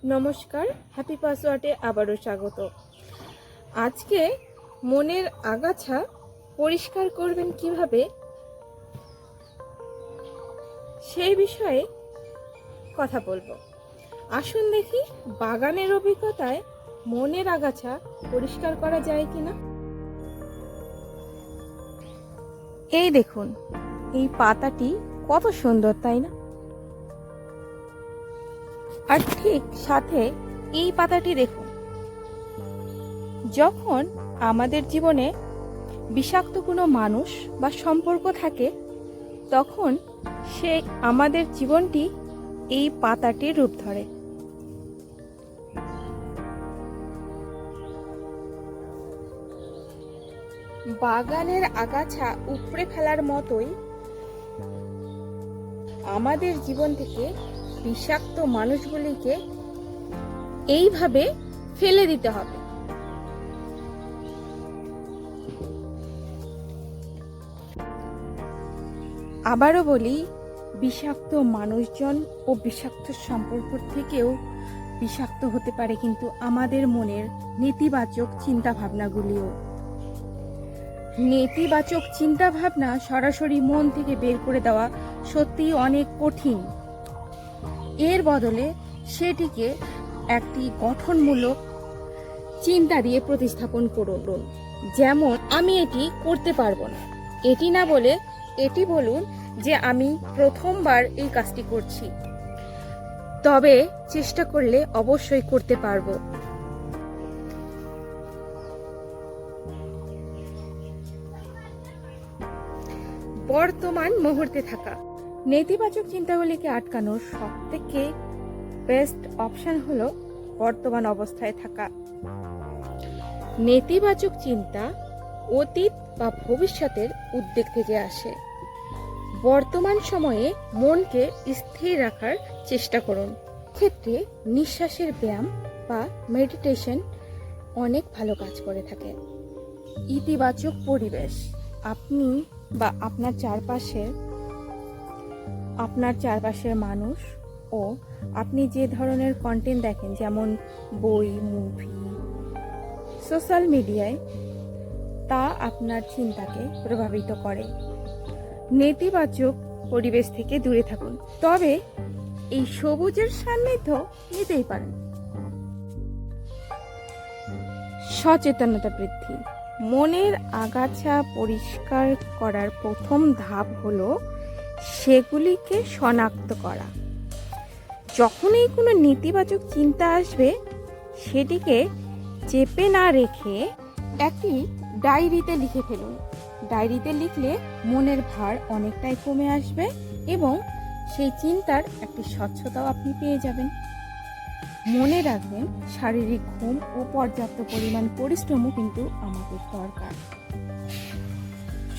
নমস্কার, হ্যাপি পাসওয়ার্ডে আবারও স্বাগত। আজকে মনের আগাছা পরিষ্কার করবেন কিভাবে সেই বিষয়ে কথা বলবো। আসুন দেখি বাগানের অভিজ্ঞতায় মনের আগাছা পরিষ্কার করা যায় কিনা। এই দেখুন, এই পাতাটি কত সুন্দর, তাই না? আর ঠিক সাথে এই পাতাটি দেখুন, যখন আমাদের জীবনে বিষাক্ত কোনো মানুষ বা সম্পর্ক থাকে, তখন সে আমাদের জীবনটি এই পাতাটির রূপ ধরে। বাগানের আগাছা উপড়ে ফেলার মতোই আমাদের জীবন থেকে বিষাক্ত মানুষগুলিকে এইভাবে ফেলে দিতে হবে। আবারও বলি, বিষাক্ত মানুষজন ও বিষাক্ত সম্পর্ক থেকেও বিষাক্ত হতে পারে কিন্তু আমাদের মনের নেতিবাচক চিন্তা ভাবনাগুলিও। নেতিবাচক চিন্তা ভাবনা সরাসরি মন থেকে বের করে দেওয়া সত্যিই অনেক কঠিন। এর বদলে সেটিকে একটি গঠনমূলক চিন্তা দিয়ে প্রতিস্থাপন করুন। যেমন, আমি এটি করতে পারবো না, এটি না বলে এটি বলুন যে আমি প্রথমবার এই কাজটি করছি, তবে চেষ্টা করলে অবশ্যই করতে পারবো। বর্তমান মুহূর্তে থাকা। নেতিবাচক চিন্তাগুলিকে আটকানোর সবথেকে বেস্ট অপশন হলো বর্তমান অবস্থায় থাকা। নেতিবাচক চিন্তা অতীত বা ভবিষ্যতের উদ্বেগ থেকে আসে। বর্তমান সময়ে মনকে স্থির রাখার চেষ্টা করুন। ক্ষেত্রে নিঃশ্বাসের ব্যায়াম বা মেডিটেশন অনেক ভালো কাজ করে থাকে। ইতিবাচক পরিবেশ। আপনি বা আপনার চারপাশের মানুষ ও আপনি যে ধরনের কন্টেন্ট দেখেন, যেমন বই, মুভি, সোশ্যাল মিডিয়ায়, তা আপনার চিন্তাকে প্রভাবিত করে। নেতিবাচক পরিবেশ থেকে দূরে থাকুন, তবে এই সবুজের সান্নিধ্য নিতেই পারেন। সচেতনতা বৃদ্ধি। মনের আগাছা পরিষ্কার করার প্রথম ধাপ হলো সেগুলিকে শনাক্ত করা। যখনই কোনো নেতিবাচক চিন্তা আসবে, সেটিকে চেপে না রেখে একটি ডায়েরিতে লিখে ফেলুন। ডায়েরিতে লিখলে মনের ভার অনেকটাই কমে আসবে এবং সেই চিন্তার একটি স্বচ্ছতাও আপনি পেয়ে যাবেন। মনে রাখবেন, শারীরিক ঘুম ও পর্যাপ্ত পরিমাণ পরিশ্রমও কিন্তু আমাদের দরকার।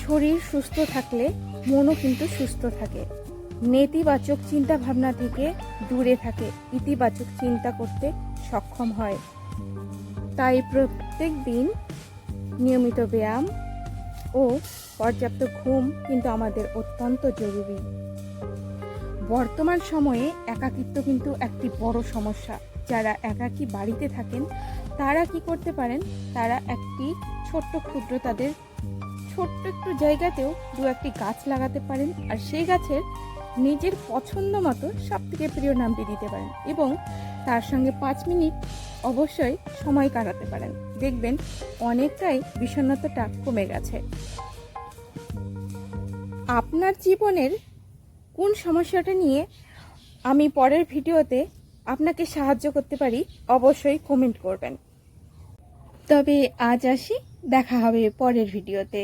শরীর সুস্থ থাকলে মনও কিন্তু সুস্থ থাকে। নেতিবাচক চিন্তা ভাবনা থেকে দূরে থাকে, ইতিবাচক চিন্তা করতে সক্ষম হয়। তাই প্রত্যেক দিন নিয়মিত ব্যায়াম ও পর্যাপ্ত ঘুম কিন্তু আমাদের অত্যন্ত জরুরি। বর্তমান সময়ে একাকিত্ব কিন্তু একটি বড় সমস্যা। যারা একাকী বাড়িতে থাকেন, তারা কি করতে পারেন, তারা একটি তাদের ছোট্ট একটু জায়গাতেও দু একটি গাছ লাগাতে পারেন, আর সেই গাছের নিজের পছন্দ মতো সবথেকে প্রিয় নামটি দিতে পারেন এবং তার সঙ্গে 5 মিনিট অবশ্যই সময় কাটাতে পারেন। দেখবেন অনেকটাই বিষণ্ণতাটা কমে গেছে। আপনার জীবনের কোন সমস্যাটা নিয়ে আমি পরের ভিডিওতে আপনাকে সাহায্য করতে পারি, অবশ্যই কমেন্ট করবেন। তবে আজ আসি, দেখা হবে পরের ভিডিওতে।